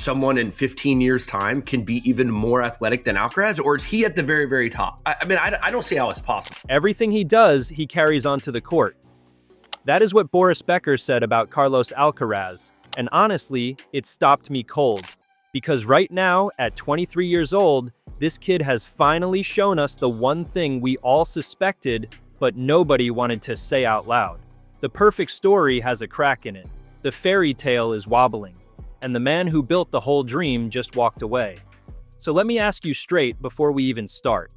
someone in 15 years time can be even more athletic than Alcaraz, or is he at the very, very top? I don't see how it's possible. Everything he does, he carries onto the court. That is what Boris Becker said about Carlos Alcaraz, and honestly, it stopped me cold. Because right now, at 23 years old, this kid has finally shown us the one thing we all suspected, but nobody wanted to say out loud. The perfect story has a crack in it. The fairy tale is wobbling, and the man who built the whole dream just walked away. So let me ask you straight before we even start.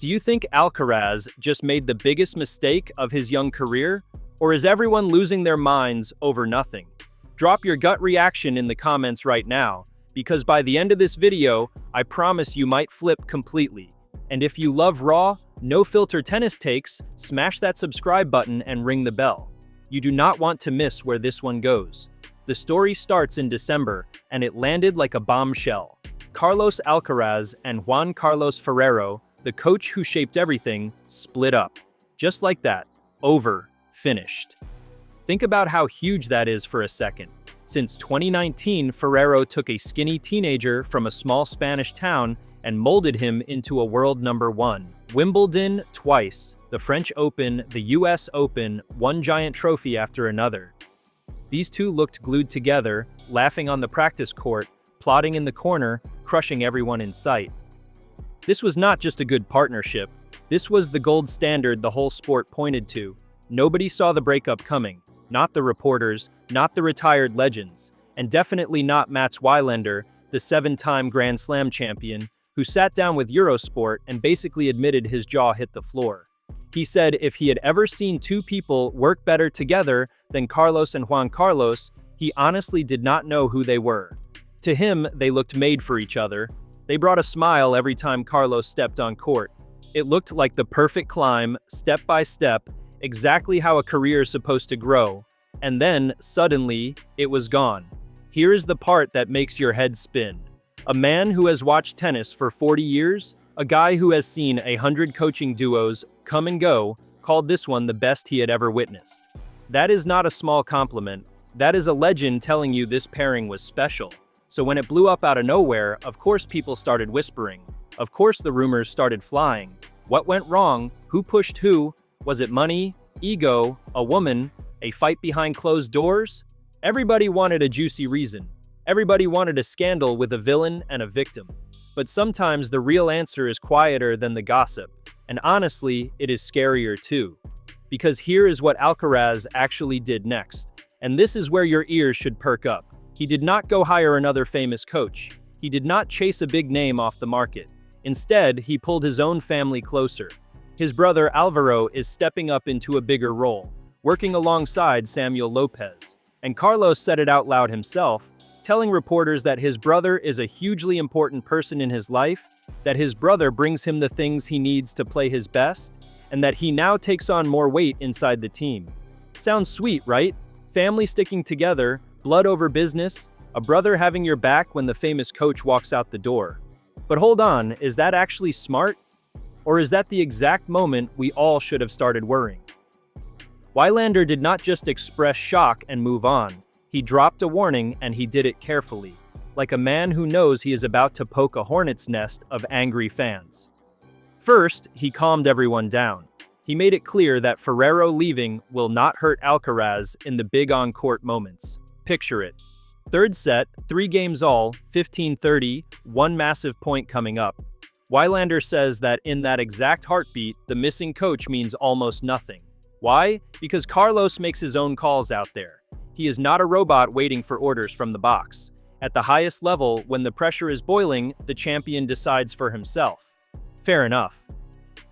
Do you think Alcaraz just made the biggest mistake of his young career? Or is everyone losing their minds over nothing? Drop your gut reaction in the comments right now, because by the end of this video, I promise you might flip completely. And if you love raw, no-filter tennis takes, smash that subscribe button and ring the bell. You do not want to miss where this one goes. The story starts in December, and it landed like a bombshell. Carlos Alcaraz and Juan Carlos Ferrero, the coach who shaped everything, split up. Just like that. Over. Finished. Think about how huge that is for a second. Since 2019, Ferrero took a skinny teenager from a small Spanish town and molded him into a world number one. Wimbledon twice, the French Open, the US Open, one giant trophy after another. These two looked glued together, laughing on the practice court, plotting in the corner, crushing everyone in sight. This was not just a good partnership. This was the gold standard the whole sport pointed to. Nobody saw the breakup coming. Not the reporters, not the retired legends, and definitely not Mats Wilander, the 7-time Grand Slam champion, who sat down with Eurosport and basically admitted his jaw hit the floor. He said if he had ever seen two people work better together than Carlos and Juan Carlos, he honestly did not know who they were. To him, they looked made for each other. They brought a smile every time Carlos stepped on court. It looked like the perfect climb, step by step, exactly how a career is supposed to grow. And then, suddenly, it was gone. Here is the part that makes your head spin. A man who has watched tennis for 40 years, a guy who has seen 100 coaching duos come and go, called this one the best he had ever witnessed. That is not a small compliment. That is a legend telling you this pairing was special. So when it blew up out of nowhere, of course people started whispering. Of course the rumors started flying. What went wrong? Who pushed who? Was it money, ego, a woman, a fight behind closed doors? Everybody wanted a juicy reason. Everybody wanted a scandal with a villain and a victim. But sometimes the real answer is quieter than the gossip. And honestly, it is scarier too. Because here is what Alcaraz actually did next. And this is where your ears should perk up. He did not go hire another famous coach. He did not chase a big name off the market. Instead, he pulled his own family closer. His brother Alvaro is stepping up into a bigger role, working alongside Samuel Lopez. And Carlos said it out loud himself, telling reporters that his brother is a hugely important person in his life, that his brother brings him the things he needs to play his best, and that he now takes on more weight inside the team. Sounds sweet, right? Family sticking together, blood over business, a brother having your back when the famous coach walks out the door. But hold on, is that actually smart? Or is that the exact moment we all should have started worrying? Wilander did not just express shock and move on. He dropped a warning, and he did it carefully, like a man who knows he is about to poke a hornet's nest of angry fans. First, he calmed everyone down. He made it clear that Ferrero leaving will not hurt Alcaraz in the big on-court moments. Picture it. Third set, 3 games all, 15-30, one massive point coming up. Wilander says that in that exact heartbeat, the missing coach means almost nothing. Why? Because Carlos makes his own calls out there. He is not a robot waiting for orders from the box. At the highest level, when the pressure is boiling, the champion decides for himself. Fair enough.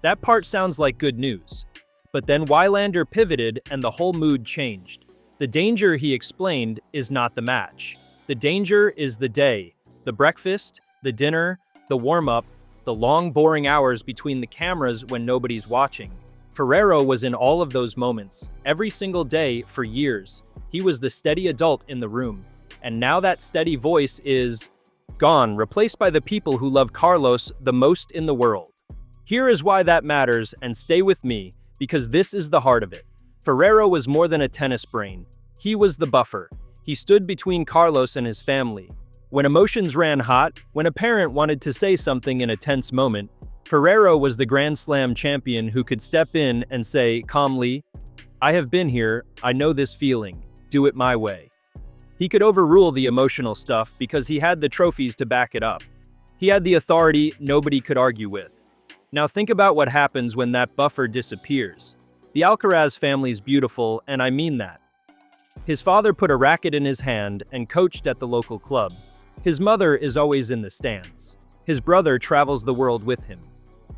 That part sounds like good news. But then Wilander pivoted and the whole mood changed. The danger, he explained, is not the match. The danger is the day, the breakfast, the dinner, the warm-up, the long, boring hours between the cameras when nobody's watching. Ferrero was in all of those moments, every single day for years. He was the steady adult in the room. And now that steady voice is gone, replaced by the people who love Carlos the most in the world. Here is why that matters, and stay with me, because this is the heart of it. Ferrero was more than a tennis brain. He was the buffer. He stood between Carlos and his family. When emotions ran hot, when a parent wanted to say something in a tense moment, Ferrero was the Grand Slam champion who could step in and say calmly, "I have been here, I know this feeling, do it my way." He could overrule the emotional stuff because he had the trophies to back it up. He had the authority nobody could argue with. Now think about what happens when that buffer disappears. The Alcaraz family's beautiful, and I mean that. His father put a racket in his hand and coached at the local club. His mother is always in the stands. His brother travels the world with him.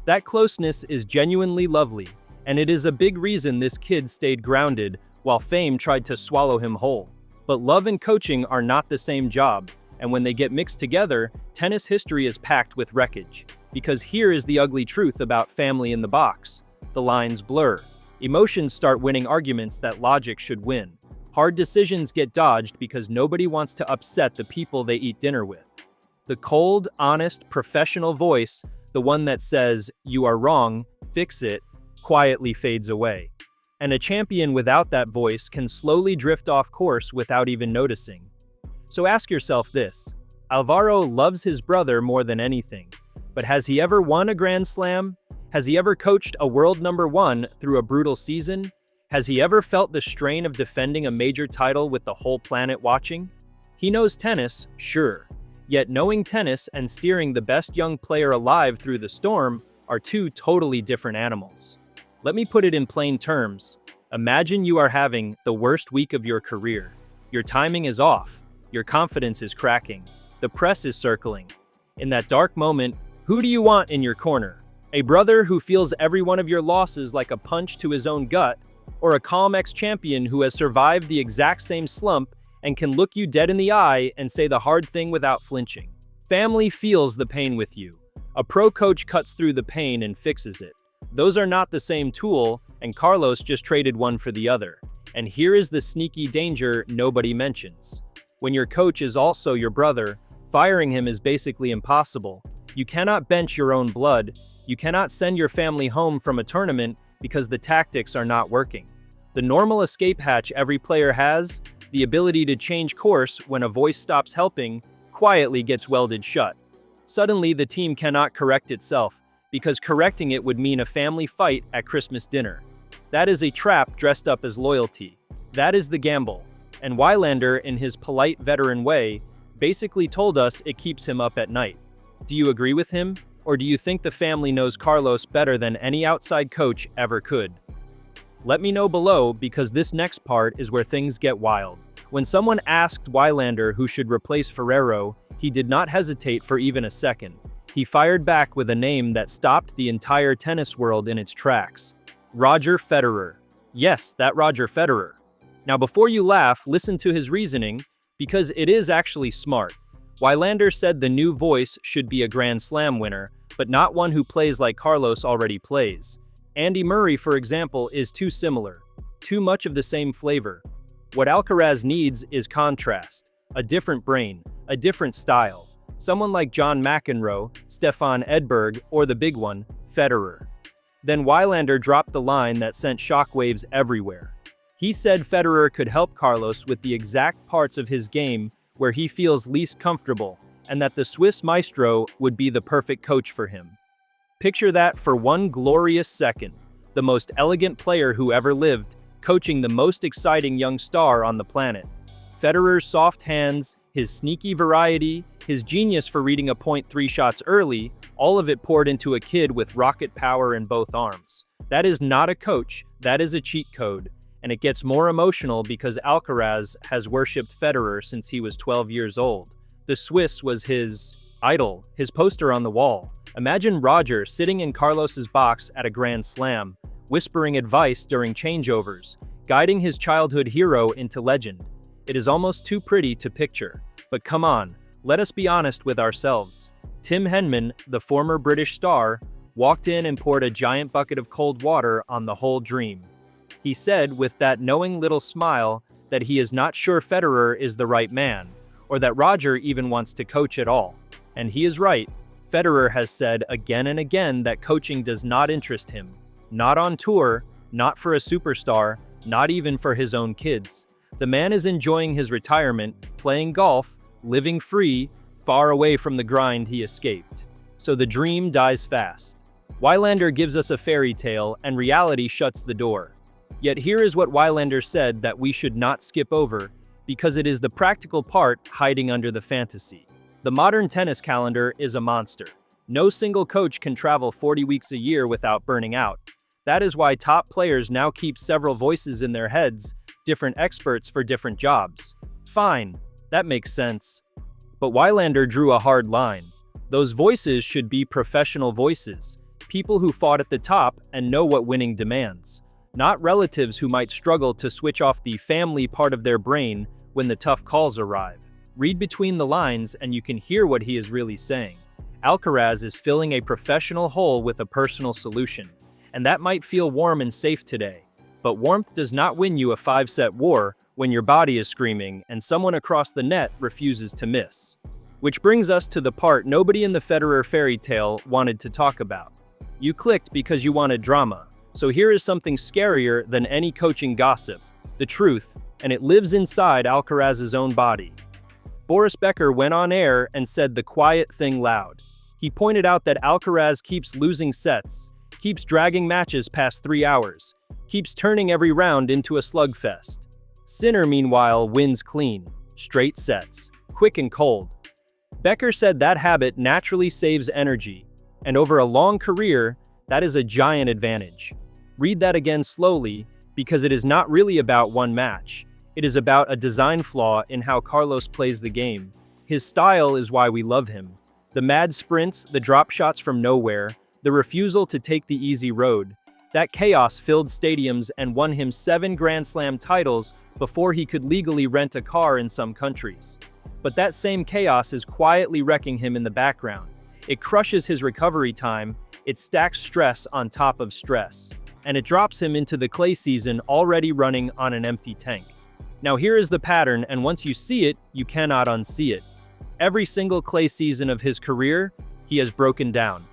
That closeness is genuinely lovely, and it is a big reason this kid stayed grounded while fame tried to swallow him whole. But love and coaching are not the same job, and when they get mixed together, tennis history is packed with wreckage. Because here is the ugly truth about family in the box. The lines blur. Emotions start winning arguments that logic should win. Hard decisions get dodged because nobody wants to upset the people they eat dinner with. The cold, honest, professional voice, the one that says, "You are wrong, fix it," quietly fades away. And a champion without that voice can slowly drift off course without even noticing. So ask yourself this: Alvaro loves his brother more than anything, but has he ever won a Grand Slam? Has he ever coached a world number one through a brutal season? Has he ever felt the strain of defending a major title with the whole planet watching? He knows tennis, sure. Yet knowing tennis and steering the best young player alive through the storm are two totally different animals. Let me put it in plain terms. Imagine you are having the worst week of your career. Your timing is off. Your confidence is cracking. The press is circling. In that dark moment, who do you want in your corner? A brother who feels every one of your losses like a punch to his own gut, or a calm ex-champion who has survived the exact same slump and can look you dead in the eye and say the hard thing without flinching? Family feels the pain with you. A pro coach cuts through the pain and fixes it. Those are not the same tool, and Carlos just traded one for the other. And here is the sneaky danger nobody mentions. When your coach is also your brother, firing him is basically impossible. You cannot bench your own blood. You cannot send your family home from a tournament because the tactics are not working. The normal escape hatch every player has, the ability to change course when a voice stops helping, quietly gets welded shut. Suddenly, the team cannot correct itself, because correcting it would mean a family fight at Christmas dinner. That is a trap dressed up as loyalty. That is the gamble. And Wylander, in his polite veteran way, basically told us it keeps him up at night. Do you agree with him? Or do you think the family knows Carlos better than any outside coach ever could? Let me know below, because this next part is where things get wild. When someone asked Wylander who should replace Ferrero, he did not hesitate for even a second. He fired back with a name that stopped the entire tennis world in its tracks. Roger Federer. Yes, that Roger Federer. Now before you laugh, listen to his reasoning, because it is actually smart. Wylander said the new voice should be a Grand Slam winner, but not one who plays like Carlos already plays. Andy Murray, for example, is too similar. Too much of the same flavor. What Alcaraz needs is contrast. A different brain, a different style. Someone like John McEnroe, Stefan Edberg, or the big one, Federer. Then Wylander dropped the line that sent shockwaves everywhere. He said Federer could help Carlos with the exact parts of his game where he feels least comfortable, and that the Swiss maestro would be the perfect coach for him. Picture that for one glorious second. The most elegant player who ever lived, coaching the most exciting young star on the planet. Federer's soft hands, his sneaky variety, his genius for reading a point 3 shots early, all of it poured into a kid with rocket power in both arms. That is not a coach, that is a cheat code. And it gets more emotional because Alcaraz has worshipped Federer since he was 12 years old. The Swiss was his idol, his poster on the wall. Imagine Roger sitting in Carlos's box at a Grand Slam, whispering advice during changeovers, guiding his childhood hero into legend. It is almost too pretty to picture. But come on, let us be honest with ourselves. Tim Henman, the former British star, walked in and poured a giant bucket of cold water on the whole dream. He said with that knowing little smile that he is not sure Federer is the right man, or that Roger even wants to coach at all. And he is right. Federer has said again and again that coaching does not interest him. Not on tour, not for a superstar, not even for his own kids. The man is enjoying his retirement, playing golf, living free, Far away from the grind he escaped. So the dream dies fast. Wylander gives us a fairy tale, and reality shuts the door. Yet here is what Wylander said that we should not skip over, because it is the practical part hiding under the fantasy. The modern tennis calendar is a monster. No single coach can travel 40 weeks a year without burning out. That is why top players now keep several voices in their heads, different experts for different jobs. Fine, that makes sense. But Wylander drew a hard line. Those voices should be professional voices, people who fought at the top and know what winning demands, not relatives who might struggle to switch off the family part of their brain when the tough calls arrive. Read between the lines and you can hear what he is really saying. Alcaraz is filling a professional hole with a personal solution, and that might feel warm and safe today. But warmth does not win you a 5-set war when your body is screaming and someone across the net refuses to miss. Which brings us to the part nobody in the Federer fairy tale wanted to talk about. You clicked because you wanted drama. So here is something scarier than any coaching gossip. The truth, and it lives inside Alcaraz's own body. Boris Becker went on air and said the quiet thing loud. He pointed out that Alcaraz keeps losing sets, keeps dragging matches past 3 hours, keeps turning every round into a slugfest. Sinner, meanwhile, wins clean, straight sets, quick and cold. Becker said that habit naturally saves energy, and over a long career, that is a giant advantage. Read that again slowly, because it is not really about one match. It is about a design flaw in how Carlos plays the game. His style is why we love him. The mad sprints, the drop shots from nowhere, the refusal to take the easy road. That chaos filled stadiums and won him 7 Grand Slam titles before he could legally rent a car in some countries. But that same chaos is quietly wrecking him in the background. It crushes his recovery time, it stacks stress on top of stress, and it drops him into the clay season already running on an empty tank. Now here is the pattern, and once you see it, you cannot unsee it. Every single clay season of his career, he has broken down.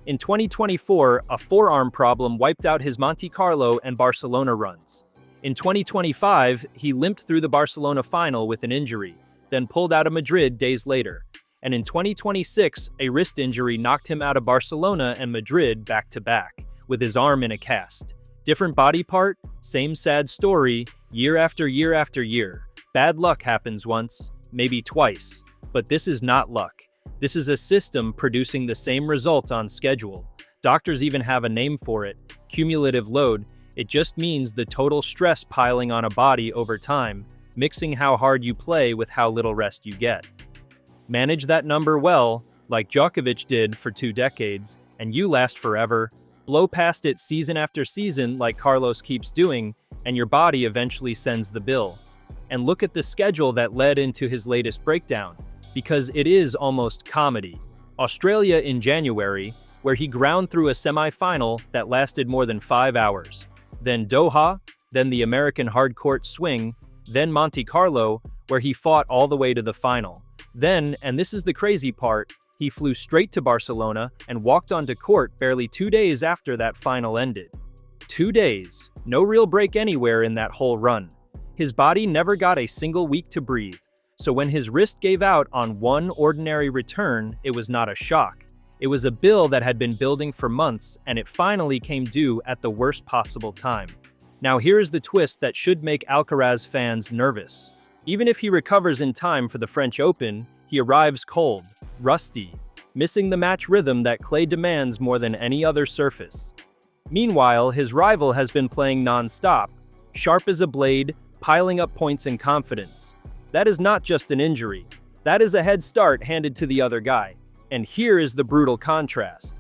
In 2024, a forearm problem wiped out his Monte Carlo and Barcelona runs. In 2025, he limped through the Barcelona final with an injury, then pulled out of Madrid days later. And in 2026, a wrist injury knocked him out of Barcelona and Madrid back-to-back, with his arm in a cast. Different body part, same sad story, year after year after year. Bad luck happens once, maybe twice, but this is not luck. This is a system producing the same result on schedule. Doctors even have a name for it, cumulative load. It just means the total stress piling on a body over time, mixing how hard you play with how little rest you get. Manage that number well, like Djokovic did for 2 decades, and you last forever. Blow past it season after season like Carlos keeps doing, and your body eventually sends the bill. And look at the schedule that led into his latest breakdown, because it is almost comedy. Australia in January, where he ground through a semi-final that lasted more than 5 hours. Then Doha, then the American hardcourt swing, then Monte Carlo, where he fought all the way to the final. Then, and this is the crazy part, he flew straight to Barcelona and walked onto court barely 2 days after that final ended. 2 days, no real break anywhere in that whole run. His body never got a single week to breathe, so when his wrist gave out on one ordinary return, it was not a shock. It was a bill that had been building for months, and it finally came due at the worst possible time. Now here is the twist that should make Alcaraz fans nervous. Even if he recovers in time for the French Open, he arrives cold, rusty, missing the match rhythm that clay demands more than any other surface. Meanwhile, his rival has been playing non-stop, sharp as a blade, piling up points and confidence. That is not just an injury. That is a head start handed to the other guy. And here is the brutal contrast.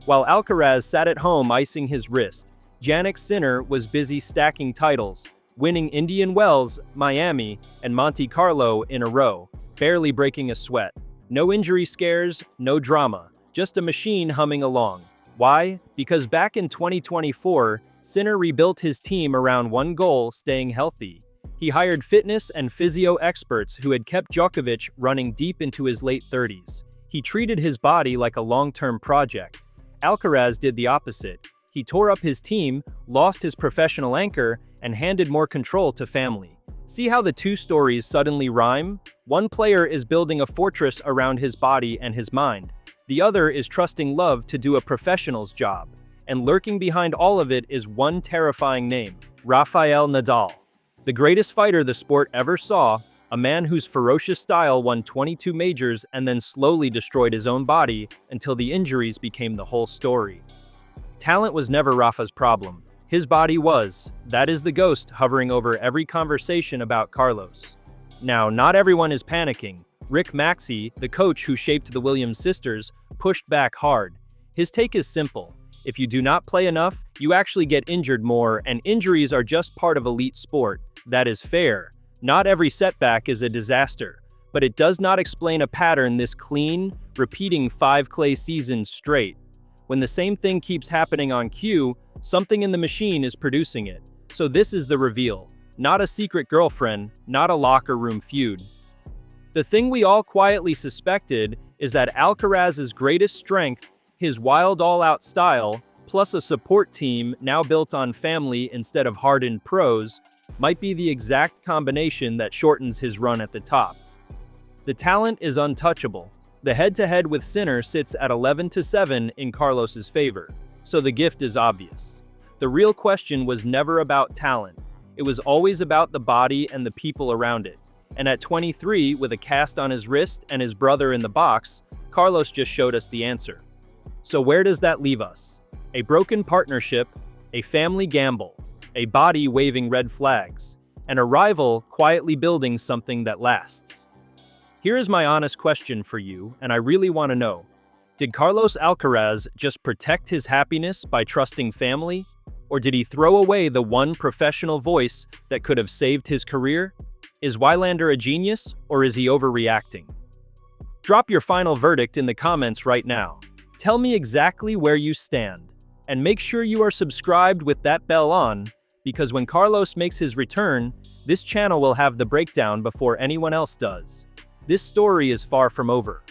While Alcaraz sat at home icing his wrist, Jannik Sinner was busy stacking titles, winning Indian Wells, Miami, and Monte Carlo in a row, barely breaking a sweat. No injury scares, no drama, just a machine humming along. Why? Because back in 2024, Sinner rebuilt his team around one goal: staying healthy. He hired fitness and physio experts who had kept Djokovic running deep into his late 30s. He treated his body like a long-term project. Alcaraz did the opposite. He tore up his team, lost his professional anchor, and handed more control to family. See how the two stories suddenly rhyme? One player is building a fortress around his body and his mind. The other is trusting love to do a professional's job. And lurking behind all of it is one terrifying name: Rafael Nadal. The greatest fighter the sport ever saw, a man whose ferocious style won 22 majors and then slowly destroyed his own body until the injuries became the whole story. Talent was never Rafa's problem. His body was. That is the ghost hovering over every conversation about Carlos. Now, not everyone is panicking. Rick Maxey, the coach who shaped the Williams sisters, pushed back hard. His take is simple. If you do not play enough, you actually get injured more, and injuries are just part of elite sport. That is fair. Not every setback is a disaster, but it does not explain a pattern this clean, repeating 5 clay seasons straight. When the same thing keeps happening on cue, something in the machine is producing it. So this is the reveal. Not a secret girlfriend, not a locker room feud. The thing we all quietly suspected is that Alcaraz's greatest strength, his wild all-out style, plus a support team now built on family instead of hardened pros, might be the exact combination that shortens his run at the top. The talent is untouchable. The head-to-head with Sinner sits at 11-7 in Carlos's favor, so the gift is obvious. The real question was never about talent. It was always about the body and the people around it. And at 23, with a cast on his wrist and his brother in the box, Carlos just showed us the answer. So where does that leave us? A broken partnership, a family gamble, a body waving red flags, and a rival quietly building something that lasts. Here is my honest question for you, and I really want to know. Did Carlos Alcaraz just protect his happiness by trusting family? Or did he throw away the one professional voice that could have saved his career? Is Wilander a genius, or is he overreacting? Drop your final verdict in the comments right now. Tell me exactly where you stand. And make sure you are subscribed with that bell on, because when Carlos makes his return, this channel will have the breakdown before anyone else does. This story is far from over.